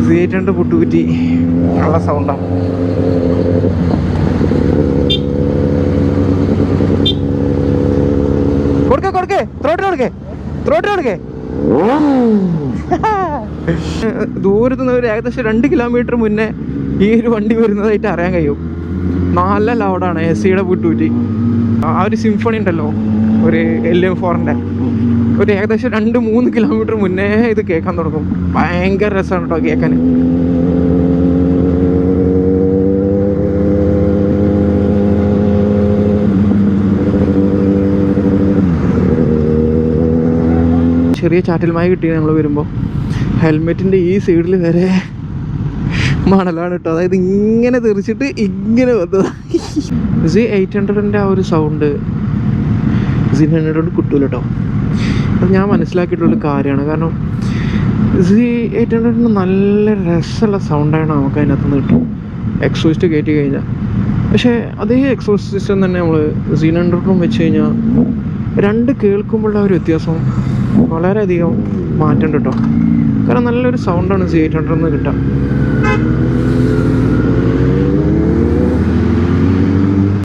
Z800 പുട്ടുകുറ്റി നല്ല സൗണ്ടാണ്. കൊടുക്കേ ത്രോട്ടിന് ദൂരത്ത് നിന്ന് ഒരു ഏകദേശം 2 കിലോമീറ്റർ മുന്നേ ഈ ഒരു വണ്ടി വരുന്നതായിട്ട് അറിയാൻ കഴിയും. നല്ല ലൗഡാണ് എസിയുടെ പുട്ടുകുറ്റി. ആ ഒരു സിംഫണി ഉണ്ടല്ലോ, ഒരു LM4ൻ്റെ ഒരു ഏകദേശം 2-3 കിലോമീറ്റർ മുന്നേ ഇത് കേൾക്കാൻ തുടങ്ങും. ഭയങ്കര രസമാണ് കേട്ടോ കേൾക്കാൻ. ചെറിയ ചാറ്റൽമായ കിട്ടി നമ്മൾ വരുമ്പോൾ. ഹെൽമെറ്റിൻ്റെ ഈ സൈഡിൽ വരെ മണലാണ് കേട്ടോ. അതായത് ഇങ്ങനെ തെറിച്ചിട്ട് ഇങ്ങനെ വന്നത്. Z800ൻ്റെ ആ ഒരു സൗണ്ട് Z900 കിട്ടൂല കേട്ടോ. അത് ഞാൻ മനസ്സിലാക്കിയിട്ടുള്ളൊരു കാര്യമാണ്. കാരണം Z800ന് നല്ല രസമുള്ള സൗണ്ടാണ് നമുക്ക് അതിനകത്തുനിന്ന് കിട്ടും എക്സോസ്റ്റ് കയറ്റി കഴിഞ്ഞാൽ. പക്ഷേ അതേ എക്സോസ്റ്റ് സിസ്റ്റം തന്നെ നമ്മൾ Z900നും വെച്ച് കഴിഞ്ഞാൽ രണ്ട് കേൾക്കുമ്പോഴുള്ള ഒരു വ്യത്യാസം വളരെയധികം മാറ്റമുണ്ട് കേട്ടോ. കാരണം നല്ലൊരു സൗണ്ടാണ് Z800ന്ന് കിട്ടുക.